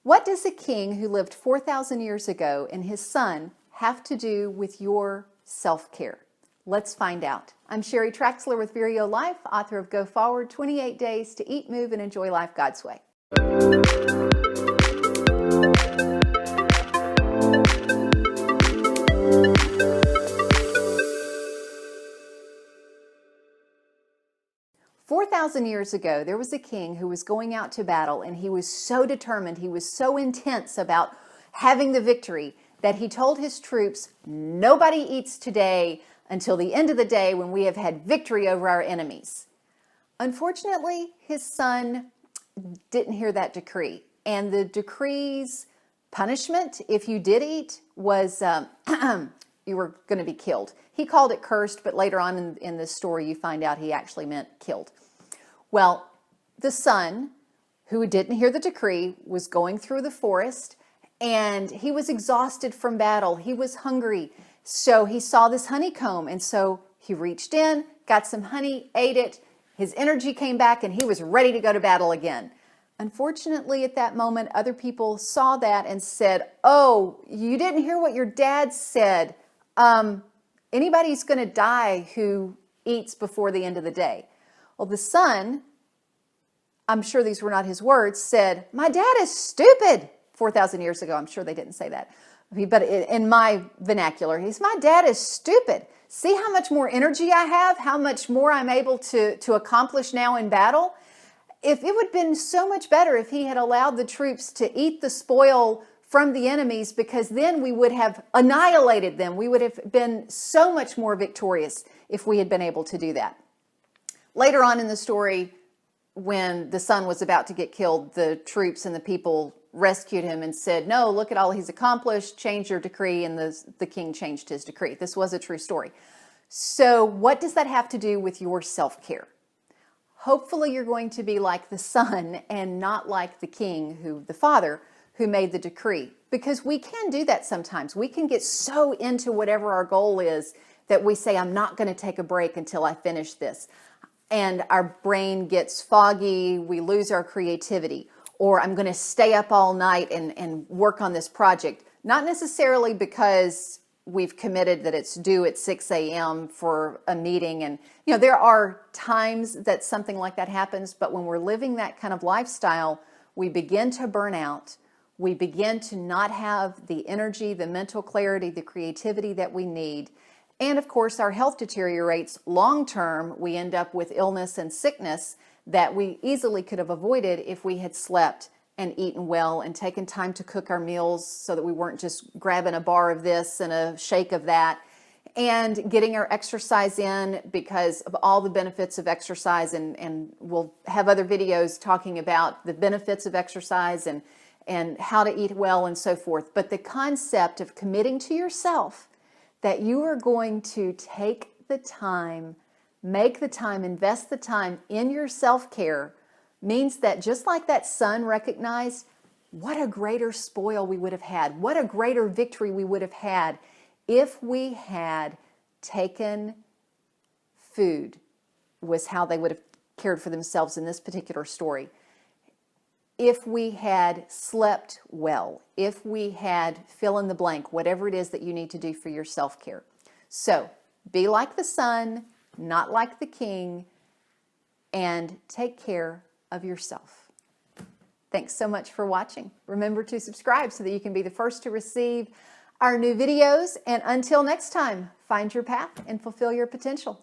What does a king who lived 4,000 years ago and his son have to do with your self-care? Let's find out. I'm Sheri Traxler with ViREO Life, author of Go Forward, 28 Days to Eat, Move, and Enjoy Life God's Way. "4,000 years ago, there was a king who was going out to battle, and he was so determined, he was so intense about having the victory that he told his troops, nobody eats today until the end of the day when we have had victory over our enemies. Unfortunately, his son didn't hear that decree, and the decree's punishment, if you did eat, was you were going to be killed. He called it cursed, but later on in this story, you find out he actually meant killed. Well, the son, who didn't hear the decree, was going through the forest, and he was exhausted from battle. He was hungry, so he saw this honeycomb, and so he reached in, got some honey, ate it. His energy came back, and he was ready to go to battle again. Unfortunately, at that moment, other people saw that and said, "Oh, you didn't hear what your dad said. Anybody's going to die who eats before the end of the day." Well, the son, I'm sure these were not his words, said, "My dad is stupid." 4,000 years ago, I'm sure they didn't say that. But in my vernacular, my dad is stupid. See how much more energy I have, how much more I'm able to accomplish now in battle? If it would have been so much better if he had allowed the troops to eat the spoil from the enemies, because then we would have annihilated them. We would have been so much more victorious if we had been able to do that. Later on in the story, when the son was about to get killed, the troops and the people rescued him and said, "No, look at all he's accomplished, change your decree," and the king changed his decree. This was a true story. So what does that have to do with your self-care? Hopefully you're going to be like the son and not like the king, the father, who made the decree. Because we can do that sometimes. We can get so into whatever our goal is that we say, "I'm not going to take a break until I finish this." And our brain gets foggy, we lose our creativity. Or I'm going to stay up all night and work on this project. Not necessarily because we've committed that it's due at 6 a.m. for a meeting. And, there are times that something like that happens, but when we're living that kind of lifestyle, we begin to burn out. We begin to not have the energy, the mental clarity, the creativity that we need. And of course, our health deteriorates long term. We end up with illness and sickness that we easily could have avoided if we had slept and eaten well and taken time to cook our meals so that we weren't just grabbing a bar of this and a shake of that, and getting our exercise in because of all the benefits of exercise. And we'll have other videos talking about the benefits of exercise and how to eat well and so forth. But the concept of committing to yourself that you are going to take the time, make the time, invest the time in your self-care means that just like that son recognized, what a greater spoil we would have had, what a greater victory we would have had if we had taken food, was how they would have cared for themselves in this particular story. If we had slept well, if we had fill in the blank, whatever it is that you need to do for your self-care. So be like the son, not like the king, and take care of yourself. Thanks so much for watching. Remember to subscribe so that you can be the first to receive our new videos. And until next time, find your path and fulfill your potential.